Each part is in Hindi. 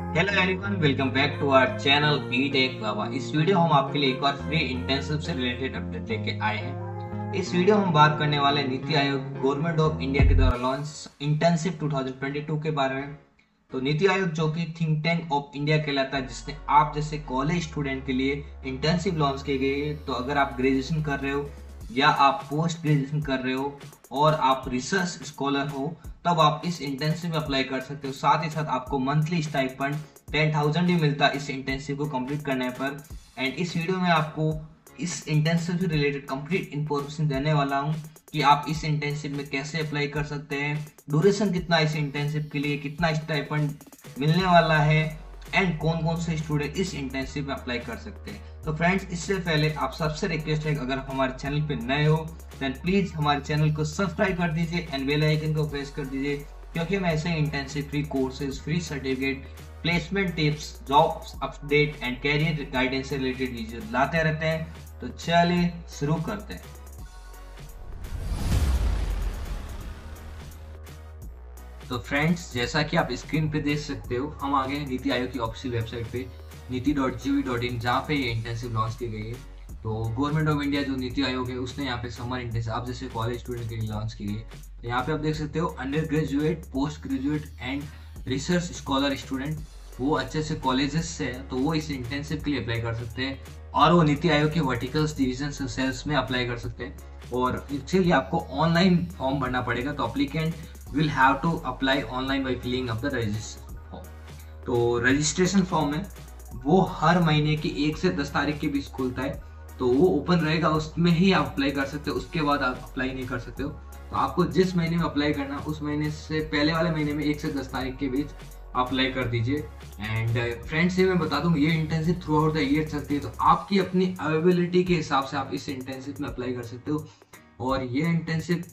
Hello everyone, welcome back to our channel B Tech Baba. इस वीडियो हम आपके लिए एक और फ्री इंटर्नशिप से रिलेटेड अपडेट लेके आए हैं। इस वीडियो में हम बात करने वाले NITI Aayog government of India के द्वारा लॉन्च इंटर्नशिप 2022 के बारे में। तो नीति आयोग जो कि थिंक टैंक ऑफ इंडिया कहलाता है, जिसने आप जैसे कॉलेज स्टूडेंट के लिए इंटर्नशिप लॉन्च की गई है। तो अगर आप ग्रेजुएशन कर रहे हो या आप पोस्ट ग्रेजुएशन कर रहे हो और आप रिसर्च स्कॉलर हो, तब आप इस इंटर्नशिप में अप्लाई कर सकते हो। साथ ही साथ आपको मंथली स्टाइपेंड 10,000 भी मिलता है इस इंटर्नशिप को कंप्लीट करने पर। एंड इस वीडियो में आपको इस इंटर्नशिप से रिलेटेड कंप्लीट इंफॉर्मेशन देने वाला हूँ कि आप इस इंटर्नशिप में कैसे अप्लाई कर सकते हैं, ड्यूरेशन कितना इस इंटर्नशिप के लिए, कितना स्टाइपेंड मिलने वाला है, एंड कौन कौन से स्टूडेंट इस इंटर्नशिप में अप्लाई कर सकते हैं। तो फ्रेंड्स, इससे पहले आप सबसे रिक्वेस्ट है, अगर हमारे चैनल पे नए हो देन प्लीज हमारे चैनल को सब्सक्राइब कर दीजिए एंड बेल आइकन को प्रेस कर दीजिए, क्योंकि हम ऐसे internship free courses, free certificate, placement tips, jobs update and career guidance से रिलेटेड वीडियो लाते रहते हैं। तो चलिए शुरू करते हैं। तो फ्रेंड्स, जैसा कि आप स्क्रीन पे देख सकते हो, हम आ गए हैं नीति आयोग की ऑफिशियल वेबसाइट पे नीति.gov.in, जहाँ पे ये इंटर्नशिप लॉन्च की गई है। तो गवर्नमेंट ऑफ इंडिया जो नीति आयोग है, उसने यहाँ पे समर इंटर्नशिप आप जैसे कॉलेज स्टूडेंट के लिए लॉन्च की गई है। तो यहाँ पे आप देख सकते हो under graduate, post graduate and research scholar student, वो अच्छे से कॉलेजेस से है तो वो इस इंटर्नशिप के लिए अप्लाई कर सकते हैं, और वो नीति आयोग के वर्टिकल्स डिविजन सेल्स में अप्लाई कर सकते हैं। और इसके लिए आपको ऑनलाइन फॉर्म भरना पड़ेगा। तो applicant will have to apply online by filling up the registration form। तो रजिस्ट्रेशन फॉर्म है वो हर महीने की 1 से 10 तारीख के बीच खुलता है। तो वो ओपन रहेगा, उसमें ही आप अप्लाई कर सकते हो, उसके बाद आप अप्लाई नहीं कर सकते हो। तो आपको जिस महीने में अप्लाई करना, उस महीने से पहले वाले महीने में 1 से 10 तारीख के बीच अप्लाई कर दीजिए। एंड फ्रेंड्स, ये मैं बता दूं, ये internship through out the year चलती है। तो आपकी अपनी अवेलेबिलिटी के हिसाब से आप इस इंटर्नशिप में अप्लाई कर सकते हो। और ये इंटर्नशिप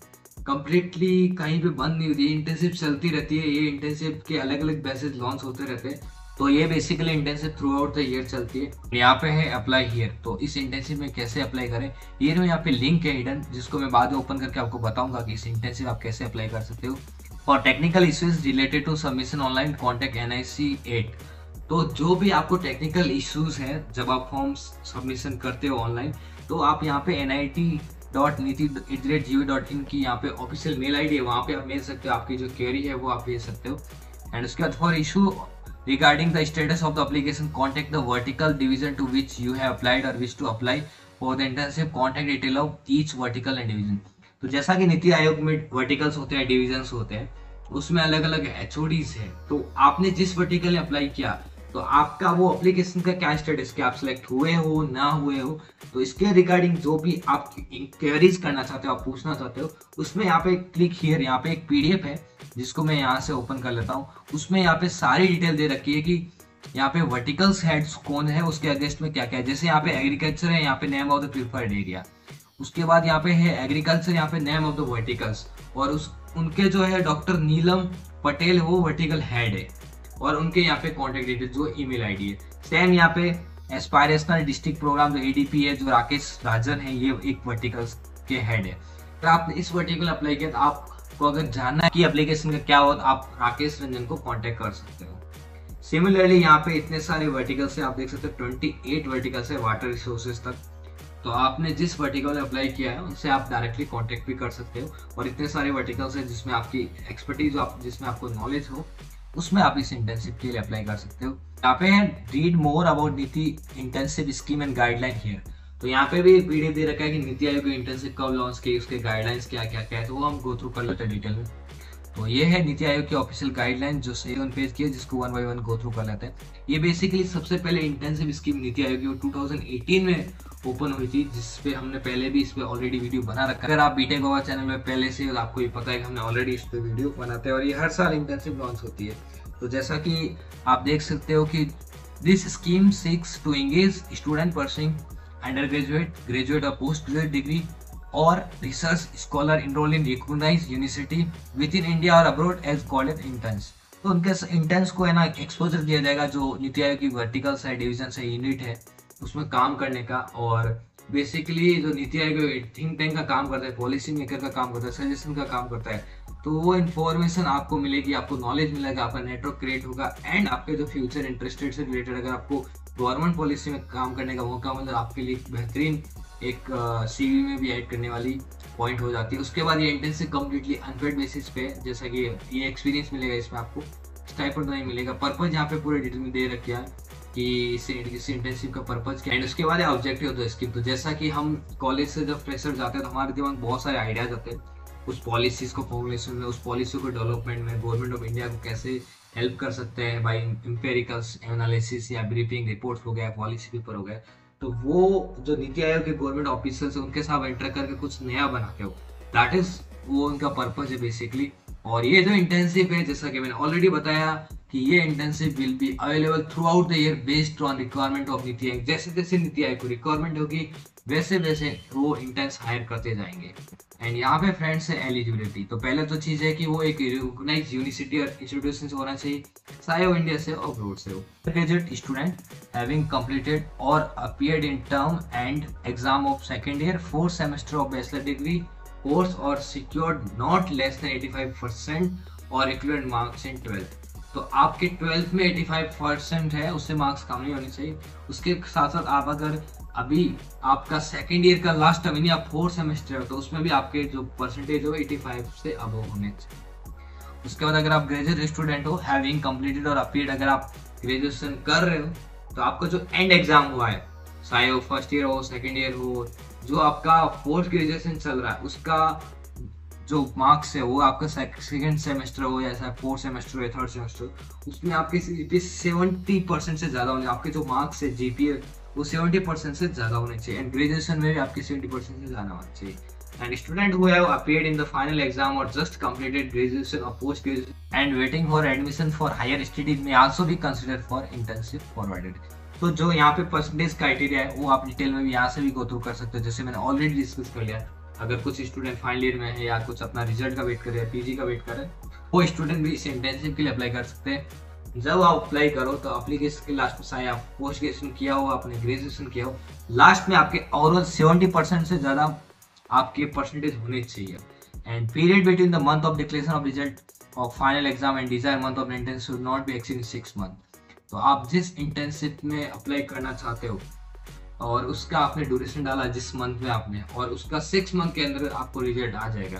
कंप्लीटली कहीं पे बंद नहीं होती, इंटर्नशिप चलती रहती है। ये इंटर्नशिप के अलग अलग बैचेस लॉन्च होते रहते हैं। तो ये basically internship through out the year चलती है। यहाँ पे है अप्लाई हियर। तो इस इंटर्नशिप में कैसे अप्लाई करें, ये जो यहाँ पे लिंक है हिडन, जिसको मैं बाद में ओपन करके आपको बताऊंगा कि इस इंटर्नशिप आप कैसे अप्लाई कर सकते हो। For technical issues related to submission online contact NIC 8। तो जो भी आपको टेक्निकल इश्यूज है जब आप फॉर्म सबमिशन करते हो ऑनलाइन, तो आप यहाँ पे NIT.NITI@gov.in की यहाँ पे ऑफिशियल मेल आईडी है, वहाँ पे आप भेज सकते हो। आपकी जो क्वेरी है वो आप भेज सकते हो। एंड उसके बाद for issue regarding the status of the application contact the vertical division to which you have applied or wish to apply for the internship, contact detail of each vertical and division. तो जैसा कि नीति आयोग में वर्टिकल्स होते हैं, डिविजन्स होते हैं, उसमें अलग अलग HODs है। तो आपने जिस वर्टिकल में अप्लाई किया, तो आपका वो एप्लीकेशन का क्या स्टेटस, क्या आप सिलेक्ट हुए हो ना हुए हो, तो इसके रिगार्डिंग जो भी आप इंक्वायरीज करना चाहते हो, आप पूछना चाहते हो, उसमें यहाँ पे क्लिक हियर, यहाँ पे एक PDF है जिसको मैं यहाँ से ओपन कर लेता हूँ। उसमें यहाँ पे सारी डिटेल दे रखी है कि यहाँ पे वर्टिकल्स हेड्स कौन है, उसके अगेंस्ट में क्या क्या है। जैसे यहाँ पे एग्रीकल्चर है, यहाँ पे name of the preferred area. उसके बाद यहाँ पे है एग्रीकल्चर, यहाँ पे नेम ऑफ द वर्टिकल्स, और उनके जो है डॉक्टर नीलम पटेल, वो वर्टिकल हेड है, और उनके यहाँ पे कॉन्टेक्ट डिटेल जो ईमेल आईडी है। सेम यहाँ पे एस्पायरेशनल डिस्ट्रिक्ट प्रोग्राम जो ADP है, जो राकेश राजन है, ये एक वर्टिकल्स के हेड है। तो आपने इस वर्टिकल अप्लाई किया, तो आपको अगर जानना है कि एप्लीकेशन का क्या हो, तो आप राकेश रंजन को कॉन्टेक्ट कर सकते हो। सिमिलरली यहाँ पे इतने सारे वर्टिकल्स है, आप देख सकते हो 28 वर्टिकल्स है वाटर रिसोर्सेज तक। तो आपने जिस वर्टिकल में अप्लाई किया है उनसे आप डायरेक्टली कांटेक्ट भी कर सकते हो। और इतने सारे वर्टिकल्स हैं जिसमें आपकी एक्सपर्टीज, जिसमें आपको नॉलेज हो, उसमें आप इस इंटर्नशिप के लिए अप्लाई कर सकते हो। यहाँ पे है रीड मोर अबाउट नीति internship scheme and guideline here. तो यहाँ पे भी एक PDF दे रखा है कि नीति आयोग की इंटर्नशिप कब लॉन्च की, उसके गाइडलाइंस क्या क्या क्या है। तो वो हम गो थ्रू कर लेते हैं डिटेल में। तो ये है नीति आयोग की ऑफिशियल गाइडलाइन जो 7 पेज की है, जिसको 1 by 1 गो थ्रू कर लेते हैं। ये बेसिकली सबसे पहले इंटर्नशिप स्कीम नीति आयोग की 2018 में ओपन हुई थी, जिसपे हमने पहले भी इस पे ऑलरेडी वीडियो बना रखा है। अगर आप बीटेक बाबा चैनल में पहले से, आपको ये पता है कि हमने ऑलरेडी इस पे वीडियो बनाते हैं, और ये हर साल इंटर्नशिप लॉन्च होती है। तो जैसा कि आप देख सकते हो कि this scheme seeks to engage student pursuing undergraduate, graduate और पोस्ट ग्रेजुएट डिग्री और research scholar enrol in recognised university within India और abroad as called as interns. तो उनके इंटर्न्स को है ना एक्सपोजर दिया जाएगा, जो नीति आयोग की वर्टिकल्स है, डिविजन है, यूनिट है, उसमें काम करने का। और बेसिकली जो नीति आयोग थिंक टैंक का काम करता है, पॉलिसी मेकर का काम करता है, सजेशन का काम करता है, तो वो इन्फॉर्मेशन आपको मिलेगी, आपको नॉलेज मिलेगा, आपका नेटवर्क क्रिएट होगा एंड आपके जो फ्यूचर इंटरेस्ट रेट से रिलेटेड अगर आपको गवर्नमेंट पॉलिसी में काम करने का मौका मिले, आपके लिए बेहतरीन एक सीवी में भी ऐड करने वाली पॉइंट हो जाती है। उसके बाद ये इंटर्नशिप कम्प्लीटली अनपेड बेसिस पे, जैसा कि ये एक्सपीरियंस मिलेगा, इसमें आपको स्टाइपेंड नहीं मिलेगा। पर्पज यहाँ पे पूरे डिटेल में दे रखा है कि इस इंटर्नशिप का पर्पज क्या है एंड उसके बाद ऑब्जेक्टिव होता है इसकी। तो जैसा कि हम कॉलेज से जब फ्रेशर जाते हैं तो हमारे दिमाग में बहुत सारे आइडियाज आते हैं उस पॉलिसीज को फॉर्मुलेशन में, उस पॉलिसी को डेवलपमेंट में, गवर्नमेंट ऑफ इंडिया को कैसे हेल्प कर सकते हैं बाई एम्पेरिकल्स एनालिसिस या ब्रीफिंग रिपोर्ट्स हो गया, पॉलिसी पेपर हो गया। तो वो जो नीति आयोग के गवर्नमेंट ऑफिसर्स है उनके साथ एंटर करके कुछ नया बनाते हो, दैट इज वो उनका पर्पज है बेसिकली। और ये जो इंटर्नशिप है, जैसा कि मैंने ऑलरेडी बताया कि ये internship will be available through out the year based on requirement of NITI Aayog. जैसे जैसे नीति आयोग को रिक्वायरमेंट होगी वैसे वैसे वो इंटर्न्स हायर करते जाएंगे। एंड यहाँ पे फ्रेंड्स है एलिजिबिलिटी। तो पहले तो चीज़ है कि वो एक रिकॉग्नाइज्ड यूनिवर्सिटी और इंस्टीट्यूशन से होना चाहिए, चाहे वो इंडिया से और अब्रॉड से हो। ग्रेजुएट स्टूडेंट हैविंग कंप्लीटेड और appeared in term and exam of second year 4th semester of bachelor degree course और सिक्योर्ड नॉट लेस देन 85% और इक्विवेलेंट मार्क्स इन 12th। तो आपके 12th में 85% है, उससे मार्क्स कम नहीं होने चाहिए। उसके साथ साथ आप अगर अभी आपका सेकेंड ईयर का लास्ट टर्म यानी आप 4th सेमेस्टर है तो उसमें भी आपके जो परसेंटेज हो 85 से अबव होने चाहिए। उसके बाद अगर आप ग्रेजुएट स्टूडेंट हो हैविंग कंप्लीटेड और अपीयर्ड, अगर आप ग्रेजुएशन कर रहे हो तो आपका जो एंड एग्जाम हुआ है, चाहे वो फर्स्ट ईयर हो, सेकेंड ईयर हो, जो आपका पोस्ट ग्रेजुएशन चल रहा है उसका जो मार्क्स है वो आपका सेकेंड सेमेस्टर हो या 4th सेमेस्टर हो या 3rd सेमेस्टर, उसमें आपके जीपीए 70% से ज़्यादा होने, आपके जो मार्क्स है जीपीए वो 70% से ज़्यादा होने चाहिए। एंड ग्रेजुएशन में भी आपके 70% से ज़्यादा होना चाहिए। And student who have appeared in the final exam और जस्ट कंप्लीटेड ग्रेजुएशन और post graduation and waiting for admission for higher studies में also be considered for internship forwarded. तो जो यहाँ पे परसेंटेज क्राइटेरिया है वो आप डिटेल में भी यहाँ से भी गो थ्रू कर सकते हो, जैसे मैंने ऑलरेडी डिस्कस कर लिया। अगर कुछ स्टूडेंट फाइनल ईयर में है या कुछ अपना रिजल्ट का वेट कर रहे हैं, पीजी का वेट कर रहे हैं, वो स्टूडेंट भी इस इंटर्नशिप के लिए अप्लाई कर सकते हैं। जब आप अप्लाई करो तो एप्लीकेशन के लास्ट में चाहे आप पोस्ट ग्रेजुएशन किया हो, आपने ग्रेजुएशन किया हो, लास्ट में आपके ओवरऑल 70% से ज़्यादा आपके परसेंटेज होने चाहिए। And period between the month of declaration of result of final exam and desire month of internship should not be exceeding 6 month. तो आप जिस इंटर्नशिप में अप्लाई करना चाहते हो और उसका आपने ड्यूरेशन डाला जिस मंथ में आपने, और उसका 6 मंथ के अंदर आपको रिजल्ट आ जाएगा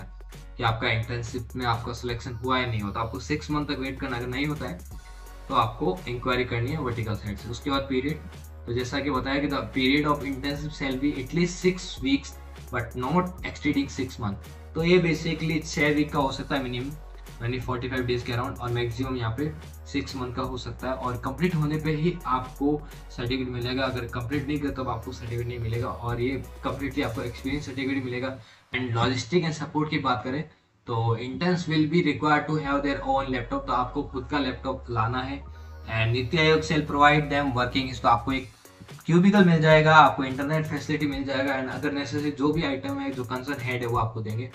कि आपका इंटर्नशिप में आपका सिलेक्शन हुआ है नहीं होता। आपको 6 मंथ तक वेट करना, अगर नहीं होता है तो आपको इंक्वायरी करनी है वर्टिकल साइड से। उसके बाद पीरियड, तो जैसा कि बताया कि the period of internship shall be at least 6 weeks but not exceeding 6 month. तो ये बेसिकली 6 वीक का हो सकता है मिनिमम, यानी 45 डेज के अराउंड, और मैक्सिमम यहाँ पे 6 मंथ का हो सकता है। और कंप्लीट होने पे ही आपको सर्टिफिकेट मिलेगा, अगर कंप्लीट नहीं कर तब आपको सर्टिफिकेट नहीं मिलेगा। और ये कंप्लीटली आपको एक्सपीरियंस सर्टिफिकेट मिलेगा। एंड लॉजिस्टिक एंड सपोर्ट की बात करें तो interns will be required to have their own laptop, तो आपको खुद का लैपटॉप लाना है। एंड नीति आयोग से प्रोवाइड देम वर्किंग, तो आपको एक क्यूबिकल मिल जाएगा, आपको इंटरनेट फैसिलिटी मिल जाएगा। एंड अगर नेसेसरी जो भी आइटम है, जो कंसर्न हेड है वो आपको देंगे,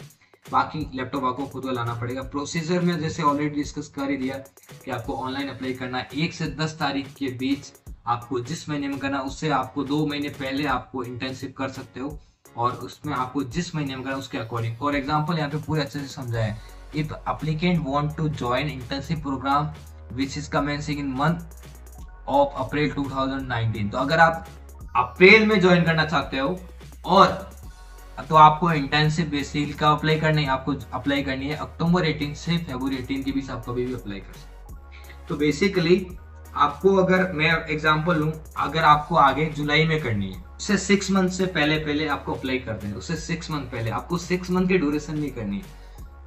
बाकी लैपटॉप आपको खुद को लाना पड़ेगा। प्रोसीजर में जैसे ऑलरेडी डिस्कस कर ही दिया कि आपको ऑनलाइन अप्लाई करना है। 1 से 10 तारीख के बीच आपको जिस महीने में करना, उससे आपको 2 महीने पहले आपको इंटर्नशिप कर सकते हो, और उसमें आपको जिस महीने में करना उसके अकॉर्डिंग। फॉर एग्जाम्पल यहाँ पे पूरे अच्छे से समझा है, if applicant want to join internship program which is commencing in month of April 2019, तो अगर आप अप्रैल में ज्वाइन करना चाहते हो और तो आपको इंटर्नशिप बेसिक का अप्लाई करनी है, आपको अप्लाई करनी है अक्टूबर 18 से फरवरी 18 के बीच आप कभी भी अप्लाई कर सकते हो। तो बेसिकली आपको, अगर मैं एग्जांपल लूँ, अगर आपको आगे जुलाई में करनी है, उससे 6 मंथ से पहले आपको अप्लाई कर दें, उससे 6 मंथ पहले आपको 6 मंथ की ड्यूरेशन नहीं करनी है,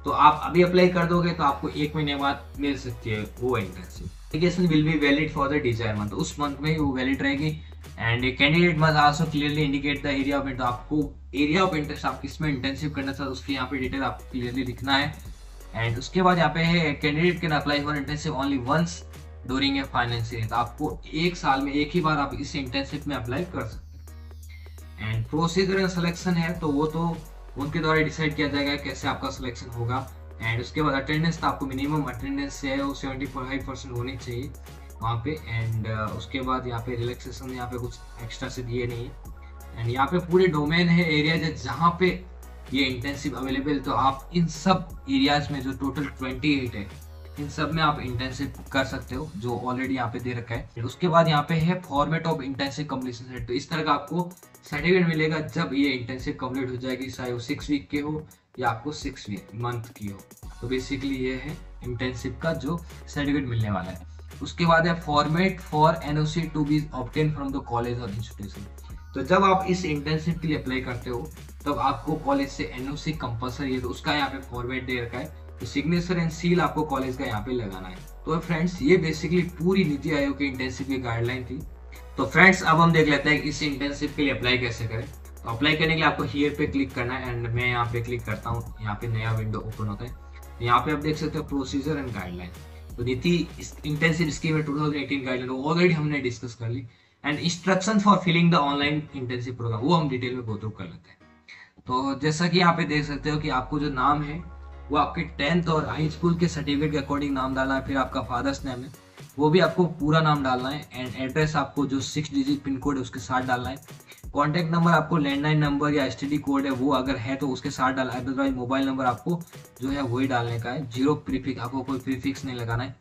तो आप अभी अप्लाई कर दोगे तो आपको 1 महीने बाद मिल सकती है वो internship. Application will be valid for the desire month, उस मंथ में ही वो वैलिड रहेगी। And candidate must also clearly indicate the area of interest, आपको एरिया ऑफ इंटरेस्ट आप किसमें इंटर्नशिप करना चाहते हो उसकी यहाँ पे डिटेल आपको क्लियरली लिखना है। एंड उसके बाद यहाँ पे है candidate can apply for internship only once during a financial year, तो आपको 1 साल में एक ही बार आप इस इंटर्नशिप में अप्लाई कर सकते हैं। एंड प्रोसीजर एंड सिलेक्शन है तो वो तो उनके द्वारा डिसाइड किया जाएगा कैसे आपका सिलेक्शन होगा। एंड उसके बाद अटेंडेंस, तो आपको मिनिमम अटेंडेंस है वो 75% होनी चाहिए वहाँ पे। एंड उसके बाद यहाँ पे रिलैक्सेशन यहाँ पे कुछ एक्स्ट्रा से दिए नहीं एंड यहाँ पे पूरे डोमेन है, एरिया जहाँ पे ये इंटेंसिव अवेलेबल। तो आप इन सब एरियाज में जो टोटल 28 है, इन सब में आप इंटेंसिव कर सकते हो, जो ऑलरेडी यहाँ पे दे रखा है। उसके बाद यहाँ पे है format of intensive completion certificate. तो इस तरह का आपको सर्टिफिकेट मिलेगा जब ये इंटेंसिव कंप्लीट हो जाएगी, चाहे वो 6 वीक के हो या आपको 6 मंथ की हो। तो बेसिकली ये है इंटेंसिव का जो सर्टिफिकेट मिलने वाला है। उसके बाद है format for NOC to be obtain from the college और इंस्टीट्यूशन। तो जब आप इस इंटेंसिव के लिए अप्लाई करते हो तब आपको कॉलेज से एनओसी कंपल्सरी है, तो उसका यहाँ पे फॉर्मेट दे रखा है। तो सिग्नेचर एंड सील आपको कॉलेज का यहाँ पे लगाना है। तो फ्रेंड्स ये बेसिकली पूरी नीति आयोग की इंटेंसिव की गाइडलाइन थी। तो फ्रेंड्स अब हम देख लेते हैं कि इस इंटेंसिव के लिए अप्लाई कैसे करें। तो अप्लाई करने के लिए आपको हियर पे क्लिक करना है एंड मैं यहाँ पे क्लिक करता हूँ। यहाँ पे नया विंडो ओपन होता है। यहाँ पे आप देख सकते हो प्रोसीजर एंड गाइडलाइन। तो नीति इंटेंसिव स्कीम 2018 गाइडलाइन ऑलरेडी हमने डिस्कस कर ली। And instruction for filling the online intensive program वो हम डिटेल में गो थ्रू कर लेते हैं। तो जैसा कि यहाँ पे देख सकते हो कि आपको जो नाम है वो आपके 10th और हाई स्कूल के सर्टिफिकेट के अकॉर्डिंग नाम डालना है। फिर आपका फादर्स नेम है वो भी आपको पूरा नाम डालना है। एंड एड्रेस आपको जो 6 डिजिट पिन कोड है उसके साथ डालना है। कॉन्टैक्ट नंबर आपको लैंडलाइन नंबर या एसटीडी कोड है वो अगर है तो उसके साथ डालना है। अदरवाइज मोबाइल नंबर आपको जो है वही डालने का है, 0 प्रीफिक्स, आपको कोई प्रीफिक्स नहीं लगाना है।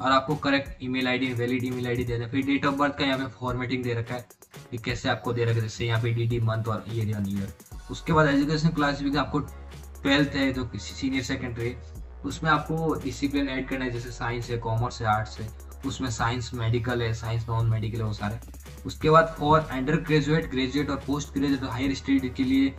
और आपको correct email ID, valid email ID देना है। फिर डेट ऑफ बर्थ का यहाँ पे फॉर्मेटिंग दे रखा है कि कैसे आपको दे रखा है, जैसे यहाँ पे DD मंथ और ईयर। उसके बाद एजुकेशन क्लासिफिकेशन आपको 12th है जो सीनियर सेकेंडरी है, उसमें आपको डिसिप्लिन ऐड करना है, जैसे साइंस है, कॉमर्स है, आर्ट्स है। उसमें साइंस मेडिकल है, साइंस नॉन मेडिकल है, वो सारे। उसके बाद फॉर अंडर ग्रेजुएट, ग्रेजुएट और पोस्ट ग्रेजुएट हायर स्टडी के लिए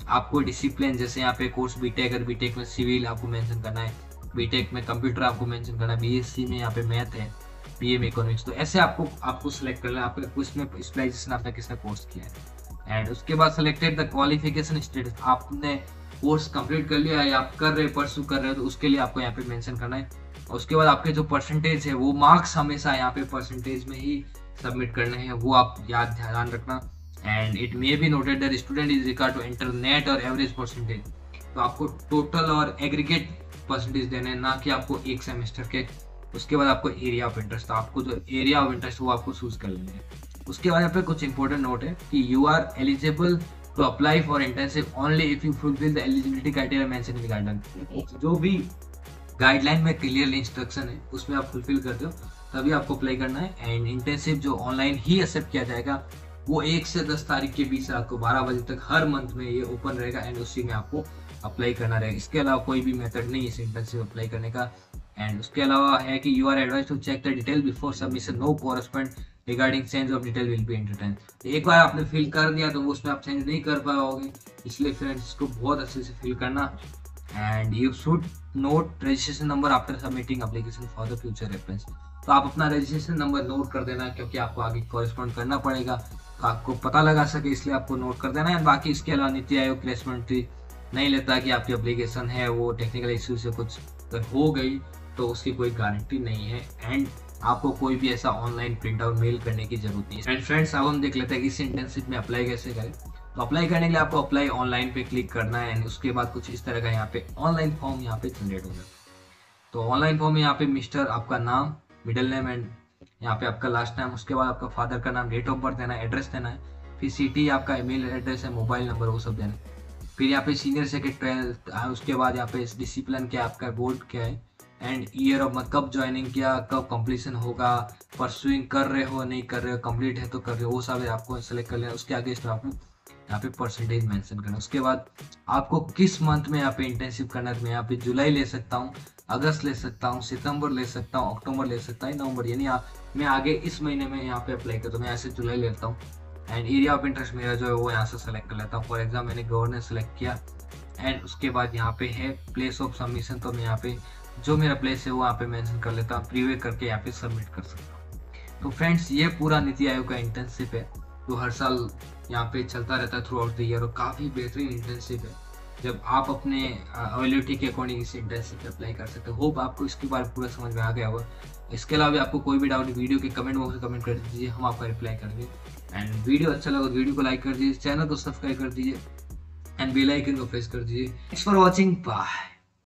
आपको डिसिप्लिन, जैसे यहाँ पे कोर्स बीटेक, अगर बीटेक में सिविल आपको मेंशन करना है, बीटेक में कंप्यूटर आपको मेंशन करना है, बीएससी में यहाँ पे मैथ है, बीए में इकोनॉमिक्स। तो ऐसे आपको सिलेक्ट करना है आपको उसमें स्पेशलाइजेशन आपने किसने कोर्स किया है। एंड उसके बाद सिलेक्टेड द क्वालिफिकेशन स्टेटस, आपने कोर्स कंप्लीट कर लिया है या आप कर रहे परसू कर रहे हो तो उसके लिए आपको यहाँ पे मेंशन करना है। और उसके बाद आपके जो परसेंटेज है वो मार्क्स हमेशा यहाँ पे परसेंटेज में ही सबमिट करने हैं, वो आप ध्यान रखना। And it may be noted that student is required to enter net और एवरेज परसेंटेज। तो आपको टोटल और एग्रीगेट परसेंटेज देने हैं, ना कि आपको एक सेमेस्टर के। उसके बाद आपको एरिया ऑफ इंटरेस्ट, तो आपको जो एरिया ऑफ इंटरेस्ट वो आपको चूज कर लेंगे। उसके बाद यहाँ पे कुछ इंपॉर्टेंट नोट है कि you are eligible to apply for intensive only if you fulfil the eligibility criteria mention in guideline. जो भी गाइडलाइन में क्लियरली इंस्ट्रक्शन है उसमें आप फुलफिल करते हो तभी आपको अप्लाई करना है। एंड इंटेंसिव जो ऑनलाइन ही एक्सेप्ट किया जाएगा वो 1 से 10 तारीख के बीच रात को 12 बजे तक हर मंथ में ये ओपन रहेगा एंड उसी में आपको अप्लाई करना रहेगा। इसके अलावा कोई भी मेथड नहीं है इस इंटेंसिव अप्लाई करने का। एंड उसके अलावा है कि you are advise to check the detail before submission, no correspond regarding change of detail will be entertain. एक बार आपने फिल कर दिया तो उसमें आप चेंज नहीं कर पाओगे, इसलिए फ्रेंड्स इसको बहुत अच्छे से फिल करना। And you should note registration number after submitting application for the future reference. तो आप अपना रजिस्ट्रेशन नंबर नोट कर देना क्योंकि आपको आगे कॉरेस्पॉन्ड करना पड़ेगा, तो आपको पता लगा सके इसलिए आपको नोट कर देना है। बाकी इसके अलावा नीति आयोग की रेस्पॉन्सिबिलिटी नहीं लेता कि आपकी एप्लीकेशन है वो टेक्निकल इश्यू से कुछ अगर हो गई तो उसकी कोई गारंटी नहीं है। एंड आपको कोई भी ऐसा ऑनलाइन प्रिंट आउट मेल करने की जरूरत नहीं है। एंड फ्रेंड्स अब हम देख लेते हैं कि इस इंटर्नशिप में अप्लाई कैसे करें। तो अप्लाई करने के लिए आपको अप्लाई ऑनलाइन पे क्लिक करना है एंड उसके बाद कुछ इस तरह का यहाँ पे ऑनलाइन फॉर्म यहाँ पे जनरेट होगा। तो ऑनलाइन फॉर्म में यहाँ पे मिस्टर आपका नाम, मिडिल नेम एंड यहाँ पे आपका लास्ट नेम, उसके बाद आपका फादर का नाम, डेट ऑफ बर्थ देना है, एड्रेस देना है, फिर सिटी आपका ईमेल एड्रेस है, मोबाइल नंबर वो सब देना है। फिर यहाँ पे सीनियर सेकेंडरी 12th, उसके बाद यहाँ पे डिसिप्लिन क्या आपका बोर्ड क्या है एंड ईयर ऑफ कब ज्वाइनिंग किया, कब कंप्लीशन होगा, परसुइंग कर रहे हो नहीं कर रहे हो, कंप्लीट है तो कर रहे हो, वो सब आपको सेलेक्ट कर लेना। उसके आगे आपको यहाँ पे परसेंटेज मेंशन करना। उसके बाद आपको किस मंथ में यहाँ पे इंटर्नशिप करना है, मैं यहाँ पे जुलाई ले सकता हूँ, अगस्त ले सकता हूँ, सितंबर ले सकता हूँ, अक्टूबर ले सकता हूँ, नवंबर, यानी मैं आगे इस महीने में यहाँ पे अप्लाई करता हूँ, मैं ऐसे जुलाई लेता हूँ। एंड एरिया ऑफ इंटरेस्ट मेरा जो है वो यहाँ से सेलेक्ट कर लेता हूँ। फॉर एग्जाम्पल मैंने गवर्नेंस सेलेक्ट किया एंड उसके बाद यहाँ पे है प्लेस ऑफ सबमिशन, तो मैं यहाँ पे जो मेरा प्लेस है वो यहाँ पे मेंशन कर लेता हूँ, प्रीव्यू करके यहाँ पे सबमिट कर सकता हूँ। तो फ्रेंड्स ये पूरा नीति आयोग का इंटर्नशिप है जो हर साल यहाँ पे चलता रहता है थ्रू आउट द ईयर, और काफ़ी बेहतरीन इंटर्नशिप है जब आप अपने अवेलेबिलिटी के अकॉर्डिंग इस इंटर्नशिप पे अप्लाई कर सकते हो। होप आपको इसके बारे में पूरा समझ में आ गया होगा। इसके अलावा आपको कोई भी डाउट वीडियो के कमेंट बॉक्स में कमेंट कर दीजिए, हम आपका रिप्लाई करेंगे। एंड वीडियो अच्छा लगा तो वीडियो को लाइक कर दीजिए, चैनल को सब्सक्राइब कर दीजिए एंड बेल आइकन को प्रेस कर दीजिए। Thanks for watching, bye.